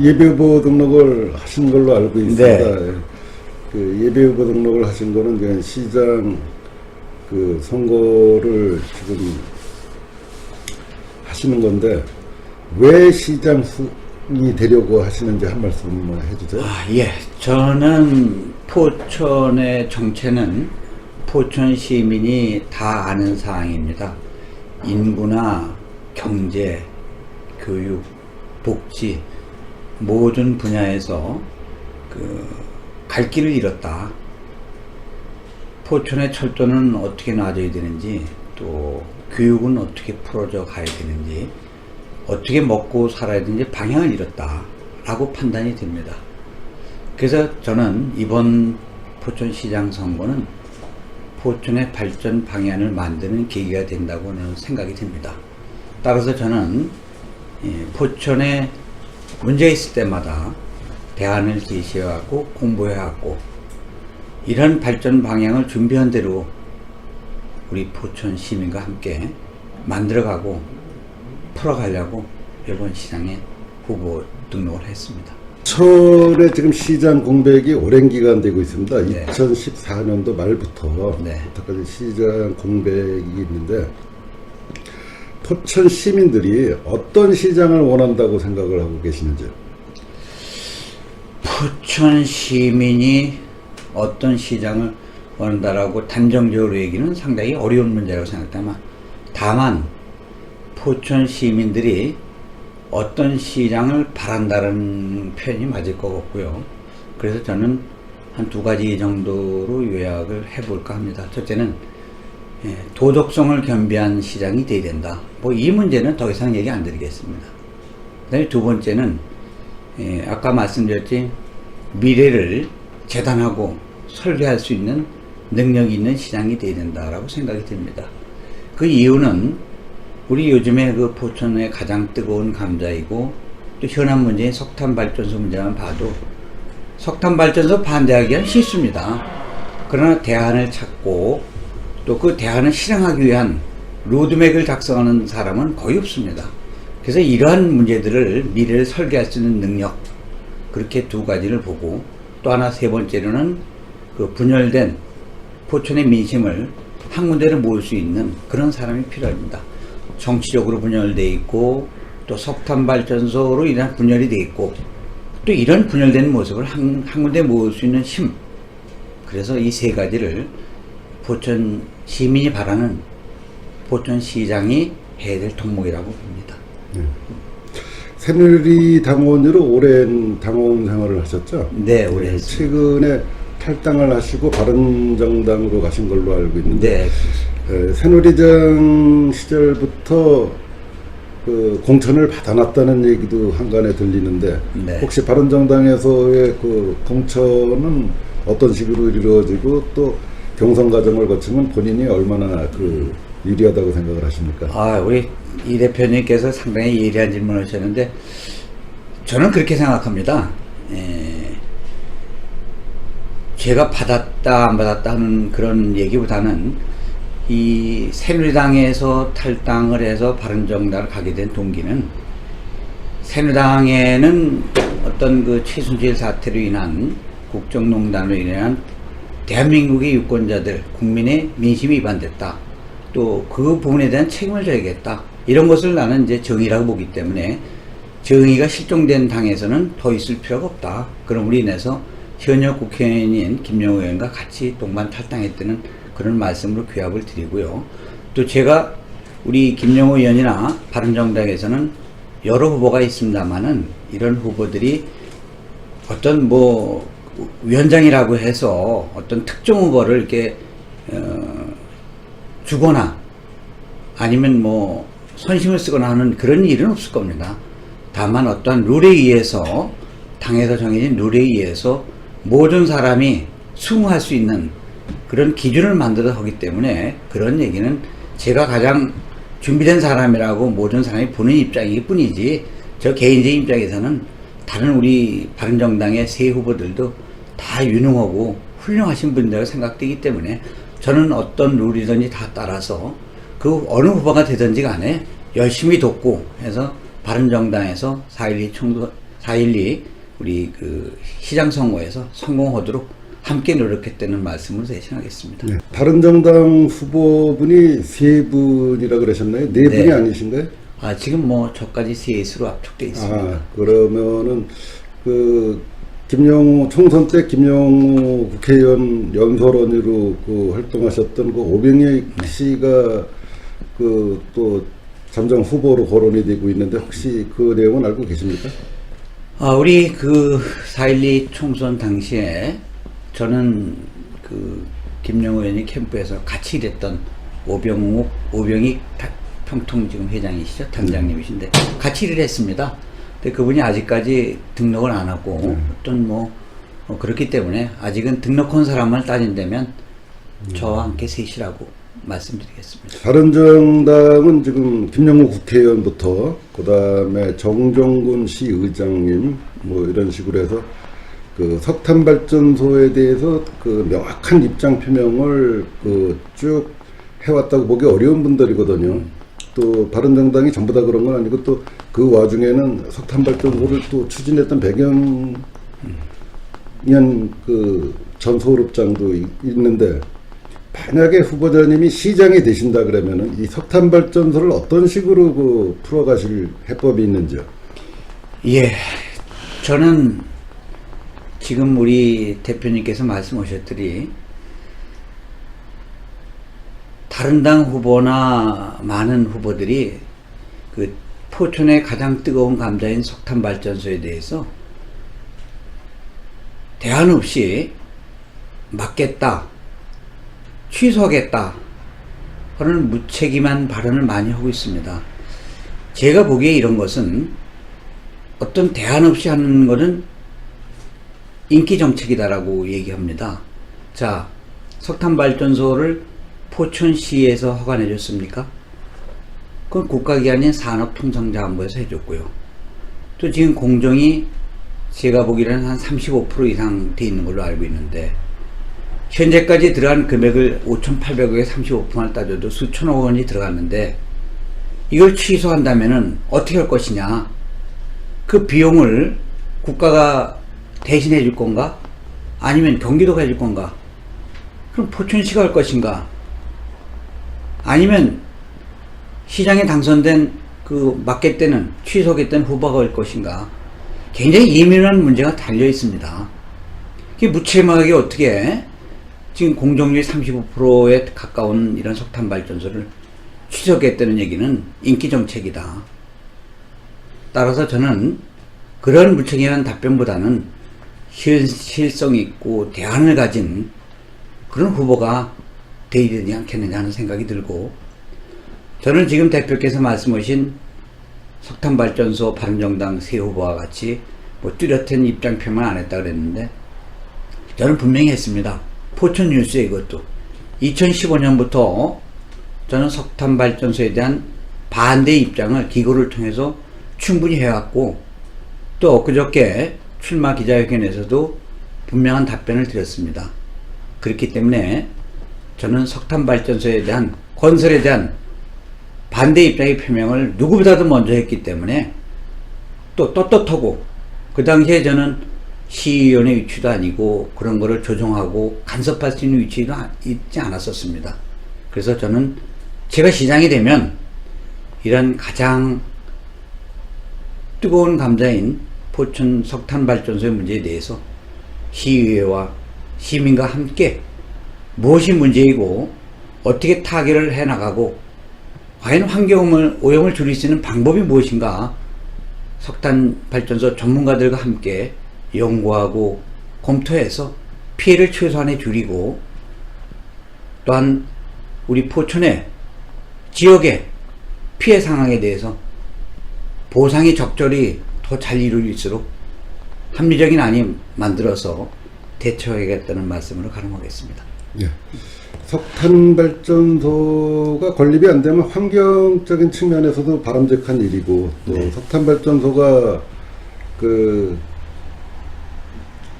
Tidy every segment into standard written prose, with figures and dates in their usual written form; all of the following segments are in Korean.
예비후보 등록을 하신 걸로 알고 있습니다. 네. 그 예비후보 등록을 하신 거는 이제 시장 그 선거를 지금 하시는 건데 왜 시장 후이 되려고 하시는지 한 말씀 해주세요. 예. 저는 포천의 정체는 포천 시민이 다 아는 사항입니다. 인구나 경제, 교육, 복지 모든 분야에서 갈 길을 잃었다. 포천의 철도는 어떻게 놔줘야 되는지, 또 교육은 어떻게 풀어져 가야 되는지, 어떻게 먹고 살아야 되는지 방향을 잃었다 라고 판단이 됩니다. 그래서 저는 이번 포천시장 선거는 포천의 발전 방향을 만드는 계기가 된다고는 생각이 됩니다. 따라서 저는 포천에 문제가 있을 때마다 대안을 제시해왔고 공부해왔고 이런 발전 방향을 준비한 대로 우리 포천 시민과 함께 만들어가고 풀어가려고 이번 시장에 후보 등록을 했습니다. 철에 지금 시장 공백이 오랜 기간 되고 있습니다. 네. 2014년도 말부터 네. 부터까지 시장 공백이 있는데 포천 시민들이 어떤 시장을 원한다고 생각을 하고 계시는지요? 포천 시민이 어떤 시장을 원한다라고 단정적으로 얘기는 상당히 어려운 문제라고 생각합니다. 다만 포천 시민들이 어떤 시장을 바란다는 표현이 맞을 것 같고요. 그래서 저는 한 두 가지 정도로 요약을 해볼까 합니다. 첫째는 도덕성을 겸비한 시장이 돼야 된다. 뭐 이 문제는 더 이상 얘기 안 드리겠습니다. 그다음에 두 번째는 아까 말씀드렸지 미래를 재단하고 설계할 수 있는 능력이 있는 시장이 돼야 된다라고 생각이 듭니다. 그 이유는 우리 요즘에 그 포천의 가장 뜨거운 감자이고 또 현안 문제인 석탄 발전소 문제만 봐도 석탄 발전소 반대하기는 쉽습니다. 그러나 대안을 찾고 또 그 대안을 실행하기 위한 로드맵을 작성하는 사람은 거의 없습니다. 그래서 이러한 문제들을 미래를 설계할 수 있는 능력, 그렇게 두 가지를 보고 또 하나 세 번째로는 그 분열된 포천의 민심을 한 군데로 모을 수 있는 그런 사람이 필요합니다. 정치적으로 분열되어 있고 또 석탄 발전소로 인한 분열이 되어 있고 또 이런 분열된 모습을 한 군데 모을 수 있는 힘. 그래서 이 세 가지를 포천 시민이 바라는 포천시장이 해야 될 덕목이라고 봅니다. 새누리 당원으로 오랜 당원 생활을 하셨죠? 네, 오래 했습니다. 최근에 탈당을 하시고 바른정당으로 가신 걸로 알고 있는데 네. 새누리당 시절부터 그 공천을 받아놨다는 얘기도 한간에 들리는데 네. 혹시 바른정당에서의 그 공천은 어떤 식으로 이루어지고 또 경선 과정을 거치면 본인이 얼마나 그 유리하다고 생각을 하십니까? 우리 이 대표님께서 상당히 예리한 질문을 하셨는데 저는 그렇게 생각합니다. 제가 받았다 안 받았다 하는 그런 얘기보다는 이 새누리당에서 탈당을 해서 바른정당을 가게 된 동기는 새누리당에는 어떤 그 최순실 사태로 인한 국정농단으로 인한 대한민국의 유권자들, 국민의 민심이 위반됐다. 또 그 부분에 대한 책임을 져야겠다. 이런 것을 나는 이제 정의라고 보기 때문에 정의가 실종된 당에서는 더 있을 필요가 없다. 그럼으로 인해서 현역 국회의원인 김영우 의원과 같이 동반 탈당했다는 그런 말씀으로 규합을 드리고요. 또 제가 우리 김영우 의원이나 바른정당에서는 여러 후보가 있습니다만은 이런 후보들이 어떤 뭐 위원장이라고 해서 어떤 특정 후보를 이렇게 주거나 아니면 뭐 선심을 쓰거나 하는 그런 일은 없을 겁니다. 다만 어떠한 룰에 의해서 당에서 정해진 룰에 의해서 모든 사람이 수긍할 수 있는 그런 기준을 만들어 하기 때문에 그런 얘기는 제가 가장 준비된 사람이라고 모든 사람이 보는 입장이기 뿐이지 저 개인적인 입장에서는 다른 우리 바른정당의 새 후보들도 다 유능하고 훌륭하신 분들이라고 생각되기 때문에 저는 어떤 룰이든지 다 따라서 그 어느 후보가 되든지 간에 열심히 돕고 해서 바른정당에서 4.12 4.12 우리 그 시장 선거에서 성공하도록 함께 노력했다는 말씀을 대신하겠습니다. 네. 바른정당 후보분이 세 분이라 그러셨나요? 네 분이 네. 아니신가요? 지금 뭐 저까지 셋으로 압축돼 있습니다. 그러면은 그 김영우 총선 때 김영우 국회의원 연설원으로 그 활동하셨던 그 오병익 씨가 그 또 잠정 후보로 거론이 되고 있는데 혹시 그 내용은 알고 계십니까? 우리 그 4.12 총선 당시에 저는 그 김영우 의원이 캠프에서 같이 일했던 오병익 평통 지금 회장이시죠? 단장님이신데 같이 일을 했습니다. 근데 그분이 아직까지 등록을 안 하고 어떤 그렇기 때문에 아직은 등록한 사람을 따진다면 저와 함께 셋이라고 말씀드리겠습니다. 바른정당은 지금 김영우 국회의원부터 그다음에 정종군 시 의장님 뭐 이런 식으로 해서 그 석탄 발전소에 대해서 그 명확한 입장 표명을 그 쭉 해왔다고 보기 어려운 분들이거든요. 또 바른정당이 전부 다 그런 건 아니고 또 그 와중에는 석탄 발전소를 또 추진했던 배경년 그 전 소립장도 있는데 만약에 후보자님이 시장이 되신다 그러면은 이 석탄 발전소를 어떤 식으로 그 풀어가실 해법이 있는지요? 예, 저는 지금 우리 대표님께서 말씀하셨더니 다른 당 후보나 많은 후보들이 그 포천의 가장 뜨거운 감자인 석탄 발전소에 대해서 대안 없이 막겠다, 취소하겠다 하는 무책임한 발언을 많이 하고 있습니다. 제가 보기에 이런 것은 어떤 대안 없이 하는 것은 인기 정책이다라고 얘기합니다. 자, 석탄 발전소를 포천시에서 허가해 줬습니까? 그건 국가기관인 산업통상자원부에서 해줬고요. 또 지금 공정이 제가 보기에는 한 35% 이상 돼 있는 걸로 알고 있는데 현재까지 들어간 금액을 5,800억에 35%를 따져도 수천억 원이 들어갔는데 이걸 취소한다면은 어떻게 할 것이냐? 그 비용을 국가가 대신해 줄 건가? 아니면 경기도가 해줄 건가? 그럼 포천시가 할 것인가? 아니면 시장에 당선된 그 맡겠다는 취소하겠다는 후보가 할 것인가? 굉장히 예민한 문제가 달려 있습니다. 이게 무책임하게 어떻게 지금 공정률 35%에 가까운 이런 석탄 발전소를 취소하겠다는 얘기는 인기 정책이다. 따라서 저는 그런 무책임한 답변보다는 실성 있고 대안을 가진 그런 후보가 되어야 되지 않겠느냐 하는 생각이 들고, 저는 지금 대표께서 말씀하신 석탄발전소 바른정당 새 후보와 같이 뭐 뚜렷한 입장 표명 안 했다 그랬는데 저는 분명히 했습니다. 포천 뉴스에 이것도 2015년부터 저는 석탄발전소에 대한 반대 입장을 기고를 통해서 충분히 해왔고, 또 엊그저께 출마 기자회견에서도 분명한 답변을 드렸습니다. 그렇기 때문에 저는 석탄발전소에 대한 건설에 대한 반대 입장의 표명을 누구보다도 먼저 했기 때문에 또 떳떳하고, 그 당시에 저는 시의원의 위치도 아니고 그런 거를 조정하고 간섭할 수 있는 위치도 있지 않았었습니다. 그래서 저는 제가 시장이 되면 이런 가장 뜨거운 감자인 포천 석탄발전소의 문제에 대해서 시의회와 시민과 함께 무엇이 문제이고 어떻게 타결을 해나가고 과연 환경 오염을 줄일 수 있는 방법이 무엇인가, 석탄발전소 전문가들과 함께 연구하고 검토해서 피해를 최소한에 줄이고, 또한 우리 포천의 지역의 피해 상황에 대해서 보상이 적절히 더 잘 이루어질수록 합리적인 안이 만들어서 대처하겠다는 말씀으로 가름하겠습니다. 예. 석탄 발전소가 건립이 안 되면 환경적인 측면에서도 바람직한 일이고, 또 네. 석탄 발전소가 그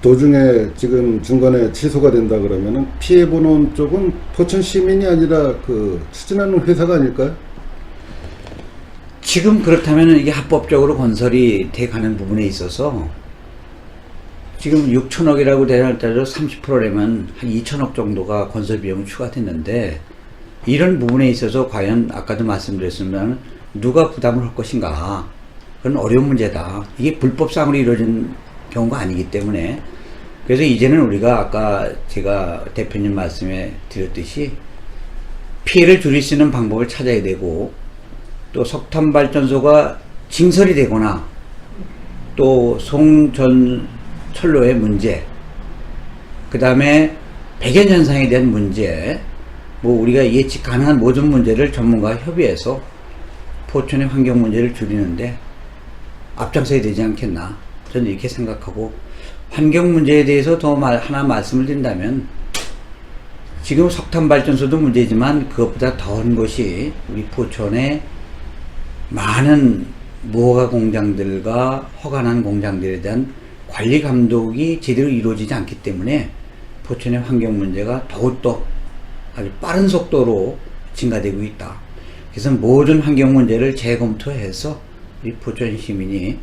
도중에 지금 중간에 취소가 된다 그러면은 피해 보는 쪽은 포천 시민이 아니라 그 추진하는 회사가 아닐까요? 지금 그렇다면 이게 합법적으로 건설이 돼 가는 부분에 있어서 지금 6천억이라고 대략 30%라면 한 2천억 정도가 건설 비용이 추가됐는데 이런 부분에 있어서 과연 아까도 말씀드렸습니다만 누가 부담을 할 것인가, 그건 어려운 문제다. 이게 불법상으로 이루어진 경우가 아니기 때문에 그래서 이제는 우리가 아까 제가 대표님 말씀에 드렸듯이 피해를 줄일 수 있는 방법을 찾아야 되고 또 석탄발전소가 증설이 되거나 또 송전 철로의 문제, 그 다음에 백연현상에 대한 문제, 뭐 우리가 예측 가능한 모든 문제를 전문가와 협의해서 포천의 환경 문제를 줄이는데 앞장서야 되지 않겠나, 저는 이렇게 생각하고, 환경 문제에 대해서 더 하나 말씀을 드린다면 지금 석탄발전소도 문제지만 그것보다 더한 것이 우리 포천의 많은 무허가 공장들과 허가난 공장들에 대한 관리 감독이 제대로 이루어지지 않기 때문에 포천의 환경 문제가 더욱더 아주 빠른 속도로 증가되고 있다. 그래서 모든 환경 문제를 재검토해서 우리 포천 시민이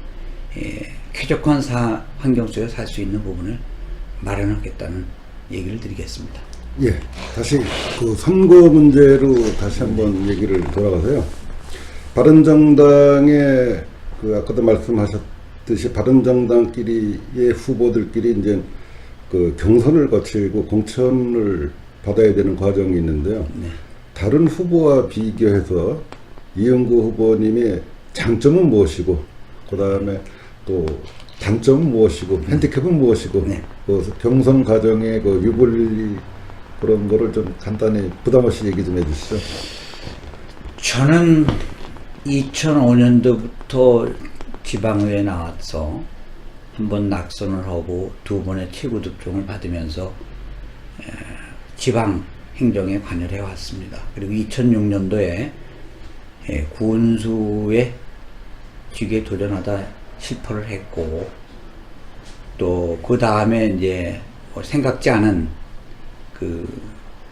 쾌적한 환경 속에 살 수 있는 부분을 마련하겠다는 얘기를 드리겠습니다. 예, 다시 그 선거 문제로 다시 한번 얘기를 돌아가서요. 바른정당의 그 아까도 말씀하셨듯이 바른정당끼리의 후보들끼리 이제 그 경선을 거치고 공천을 받아야 되는 과정이 있는데요. 네. 다른 후보와 비교해서 이영구 후보님의 장점은 무엇이고, 그 다음에 또 단점은 무엇이고, 핸디캡은 무엇이고, 네. 그 경선 과정의 그 유불리 그런 거를 좀 간단히 부담 없이 얘기 좀 해주시죠. 저는 2005년도부터 지방의회에 나와서 한 번 낙선을 하고 두 번의 최고득종을 받으면서 지방 행정에 관여를 해왔습니다. 그리고 2006년도에 구원수의 직위에 도전하다 실패를 했고, 또 그 다음에 이제 생각지 않은 그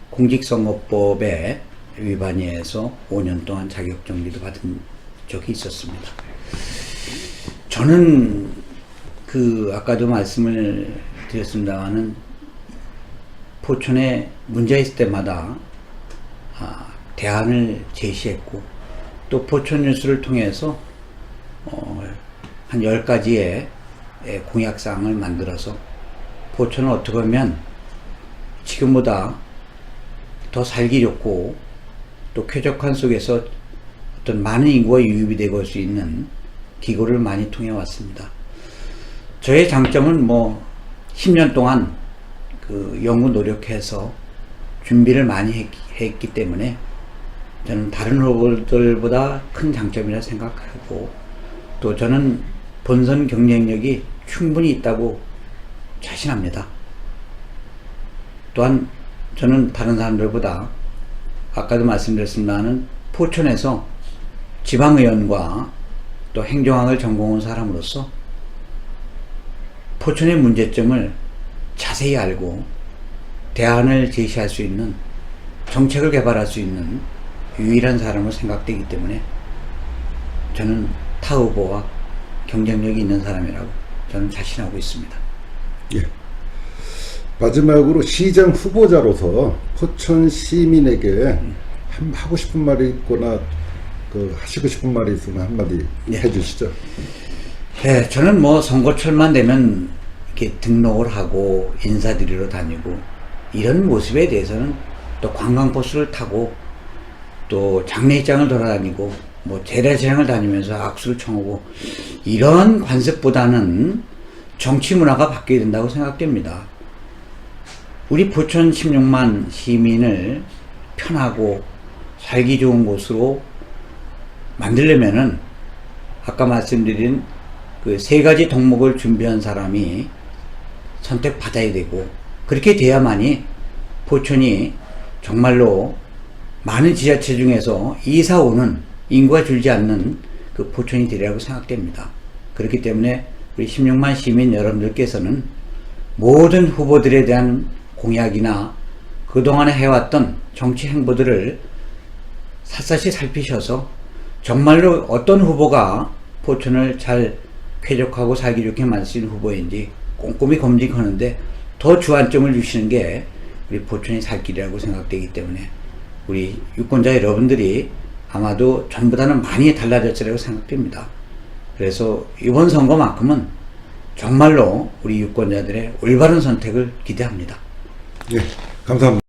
공직선거법에 위반해서 5년 동안 자격정지도 받은 적이 있었습니다. 저는 그 아까도 말씀을 드렸습니다마는 포천에 문제 있을 때마다 대안을 제시했고, 또 포천 뉴스를 통해서 한 10가지의 공약사항을 만들어서 포천을 어떻게 보면 지금보다 더 살기 좋고 또 쾌적한 속에서 어떤 많은 인구가 유입이 되고 올 수 있는 기고를 많이 통해 왔습니다. 저의 장점은 뭐 10년 동안 그 연구 노력해서 준비를 많이 했기 때문에 저는 다른 후보들보다 큰 장점이라 생각하고, 또 저는 본선 경쟁력이 충분히 있다고 자신합니다. 또한 저는 다른 사람들보다 아까도 말씀드렸습니다만 포천에서 지방의원과 또 행정학을 전공한 사람으로서 포천의 문제점을 자세히 알고 대안을 제시할 수 있는, 정책을 개발할 수 있는 유일한 사람으로 생각되기 때문에 저는 타 후보와 경쟁력이 있는 사람이라고 저는 자신하고 있습니다. 예. 마지막으로 시장 후보자로서 포천 시민에게 하고 싶은 말이 있거나 그 하시고 싶은 말이 있으면 한마디 해주시죠. 네, 저는 뭐 선거철만 되면 이렇게 등록을 하고 인사드리러 다니고 이런 모습에 대해서는, 또 관광버스를 타고 또 장례식장을 돌아다니고 뭐 재래시장을 다니면서 악수를 청하고 이런 관습보다는 정치 문화가 바뀌어야 된다고 생각됩니다. 우리 포천 16만 시민을 편하고 살기 좋은 곳으로 만들려면은 아까 말씀드린 그 3가지 덕목을 준비한 사람이 선택받아야 되고, 그렇게 돼야만이 포천이 정말로 많은 지자체 중에서 이사 오는 인구가 줄지 않는 그 포천이 되리라고 생각됩니다. 그렇기 때문에 우리 16만 시민 여러분들께서는 모든 후보들에 대한 공약이나 그동안에 해왔던 정치 행보들을 샅샅이 살피셔서 정말로 어떤 후보가 포천을 잘 쾌적하고 살기 좋게 만들 수 있는 후보인지 꼼꼼히 검증하는데 더 주안점을 주시는 게 우리 포천의 살 길이라고 생각되기 때문에 우리 유권자 여러분들이 아마도 전보다는 많이 달라졌으리라고 생각됩니다. 그래서 이번 선거만큼은 정말로 우리 유권자들의 올바른 선택을 기대합니다. 예, 감사합니다.